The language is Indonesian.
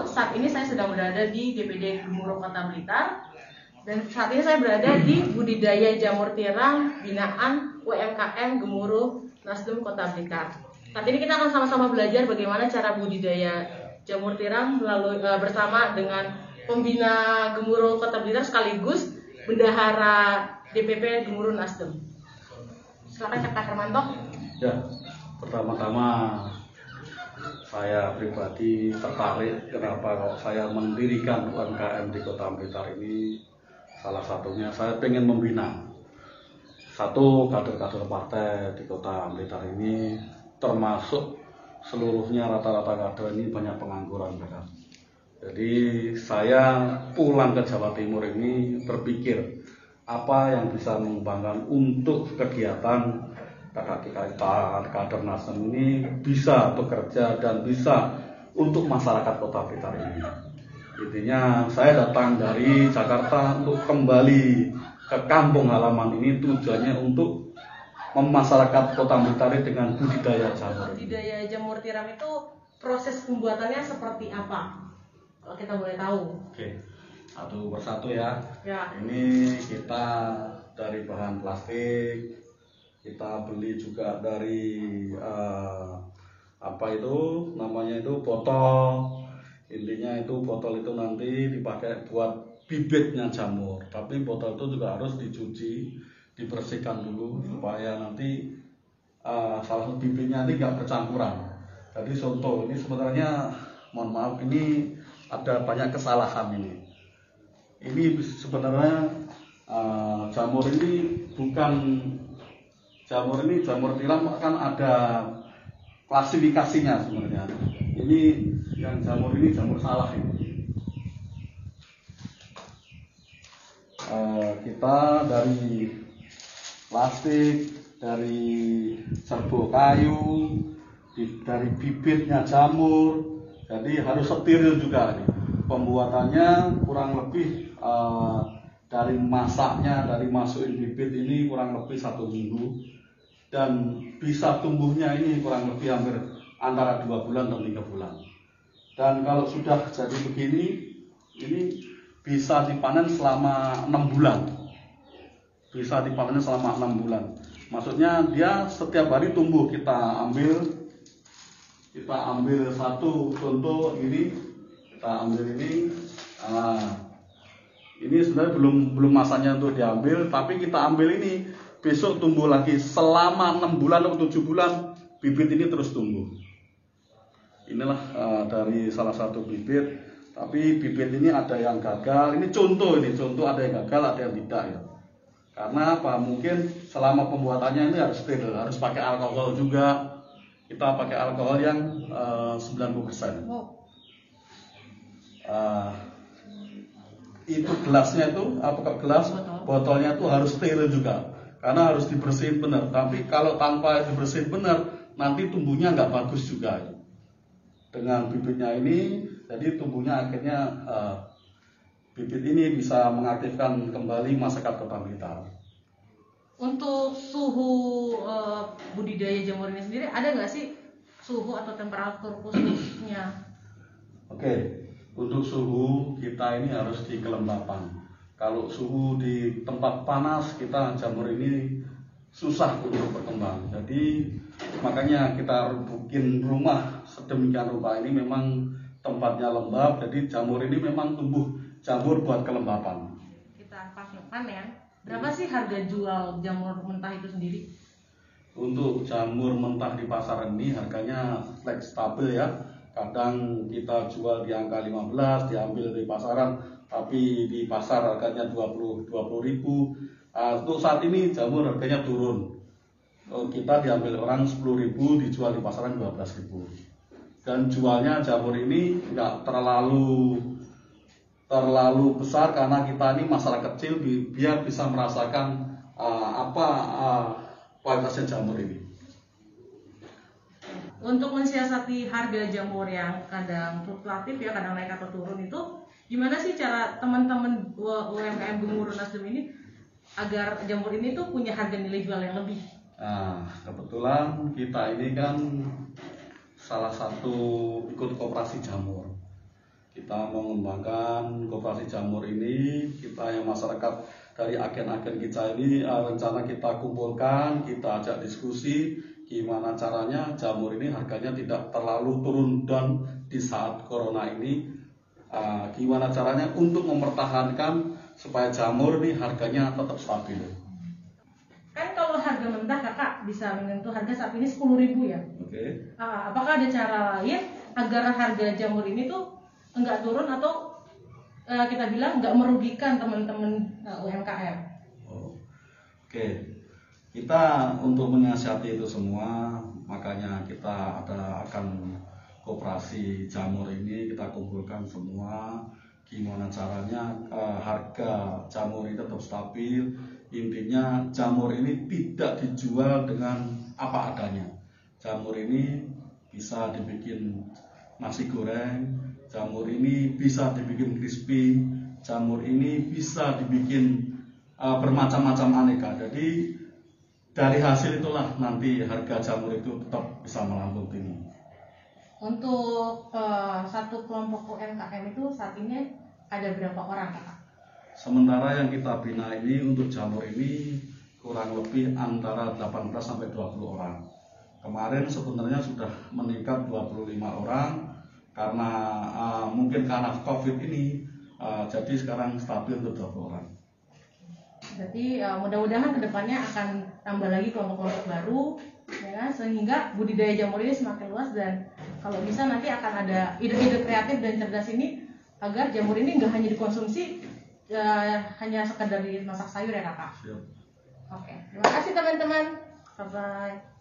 Saat ini saya sedang berada di DPD Gemuruh Kota Blitar dan saat ini saya berada di budidaya jamur tiram binaan UMKM Gemuruh Nasdem Kota Blitar. Saat ini kita akan sama-sama belajar bagaimana cara budidaya jamur tiram melalui bersama dengan pembina Gemuruh Kota Blitar sekaligus bendahara DPP Gemuruh Nasdem. Silakan Kak Hermanto. Ya, pertama-tama saya pribadi tertarik kenapa kok saya mendirikan UMKM di Kota Blitar ini. Salah satunya saya ingin membina satu kader-kader partai di Kota Blitar ini, termasuk seluruhnya rata-rata kader ini banyak pengangguran mereka. Jadi saya pulang ke Jawa Timur ini berpikir apa yang bisa mengembangkan untuk kegiatan kakak-kakak kader Nasdem ini bisa bekerja dan bisa untuk masyarakat Kota Blitar ini. Intinya saya datang dari Jakarta untuk kembali ke kampung halaman ini, tujuannya untuk memasyarakat Kota Blitar dengan budidaya jamur. Budidaya jamur tiram itu proses pembuatannya seperti apa? Kalau kita boleh tahu. Oke, satu persatu ya. Ya. Ini kita dari bahan plastik. Kita beli juga dari apa itu namanya itu botol. Intinya itu botol itu nanti dipakai buat bibitnya jamur. Tapi botol itu juga harus dicuci, dibersihkan dulu supaya nanti salah satu bibitnya nanti nggak bercampuran. Jadi contoh ini sebenarnya mohon maaf ini ada banyak kesalahan ini. Ini sebenarnya jamur ini bukan jamur tiram kan ada klasifikasinya sebenarnya. Ini yang jamur ini jamur salah ini. Kita dari plastik, dari serbuk kayu, dari bibitnya jamur, jadi harus steril juga nih. Pembuatannya kurang lebih dari masaknya, dari masukin bibit ini kurang lebih 1 minggu. Dan bisa tumbuhnya ini kurang lebih hampir antara 2 bulan atau 3 bulan. Dan kalau sudah jadi begini, ini bisa dipanen selama 6 bulan. Bisa dipanen selama 6 bulan. Maksudnya dia setiap hari tumbuh. Kita ambil satu contoh ini, kita ambil ini. Ini sebenarnya belum masanya untuk diambil, tapi kita ambil ini, besok tumbuh lagi selama 6 bulan atau 7 bulan, bibit ini terus tumbuh. Inilah dari salah satu bibit, tapi bibit ini ada yang gagal. Ini contoh ada yang gagal, ada yang tidak ya. Karena apa? Mungkin selama pembuatannya ini harus steril, harus pakai alkohol juga. Kita pakai alkohol yang 90%. Itu gelasnya itu gelas botolnya itu harus steril juga karena harus dibersihin benar. Tapi kalau tanpa dibersihin benar nanti tumbuhnya nggak bagus juga. Dengan bibitnya ini jadi tumbuhnya akhirnya bibit ini bisa mengaktifkan kembali masyarakat Kota Blitar. Untuk suhu budidaya jamur ini sendiri ada nggak sih suhu atau temperatur khususnya? Oke. Untuk suhu kita ini harus di kelembapan. Kalau suhu di tempat panas kita jamur ini susah untuk berkembang. Jadi makanya kita bikin rumah sedemikian rupa ini memang tempatnya lembab. Jadi jamur ini memang tumbuh jamur buat kelembapan. Kita panen. Berapa sih harga jual jamur mentah itu sendiri? Untuk jamur mentah di pasar ini harganya stabil ya. Kadang kita jual di angka 15, diambil dari pasaran, tapi di pasar harganya 20 ribu. Untuk saat ini jamur harganya turun. Kita diambil orang 10 ribu, dijual di pasaran 12 ribu. Dan jualnya jamur ini nggak terlalu besar karena kita ini masyarakat kecil biar bisa merasakan kualitasnya jamur ini. Untuk mensiasati harga jamur yang kadang fluktuatif ya, kadang naik atau turun itu, gimana sih cara teman-teman UMKM Gemuruh Nasdem ini agar jamur ini tuh punya harga nilai jual yang lebih? Nah, kebetulan kita ini kan salah satu ikut koperasi jamur. Kita mau mengembangkan koperasi jamur ini, kita yang masyarakat dari agen-agen kita ini rencana kita kumpulkan, kita ajak diskusi gimana caranya jamur ini harganya tidak terlalu turun down di saat corona ini. Gimana caranya untuk mempertahankan supaya jamur ini harganya tetap stabil. Kan kalau harga mentah kakak bisa menyentuh harga saat ini 10.000 ya. Oke. Apakah ada cara lain agar harga jamur ini tuh enggak turun atau kita bilang enggak merugikan teman-teman UMKM? Oke. Kita untuk menyiasati itu semua, makanya kita akan koperasi jamur ini kita kumpulkan semua. Gimana caranya harga jamur ini tetap stabil. Intinya jamur ini tidak dijual dengan apa adanya. Jamur ini bisa dibikin nasi goreng, jamur ini bisa dibikin crispy, jamur ini bisa dibikin bermacam-macam aneka. Jadi dari hasil itulah nanti harga jamur itu tetap bisa melambung tinggi. Untuk satu kelompok UMKM itu saat ini ada berapa orang kakak? Sementara yang kita bina ini untuk jamur ini kurang lebih antara 18 sampai 20 orang. Kemarin sebenarnya sudah meningkat 25 orang karena mungkin karena COVID ini jadi sekarang stabil untuk 20 orang. Berarti mudah-mudahan kedepannya akan tambah lagi kelompok-kelompok baru, ya, sehingga budidaya jamur ini semakin luas dan kalau bisa nanti akan ada ide-ide kreatif dan cerdas ini agar jamur ini nggak hanya dikonsumsi hanya sekedar dimasak sayur ya kakak. Siap. Oke, terima kasih teman-teman. Bye bye.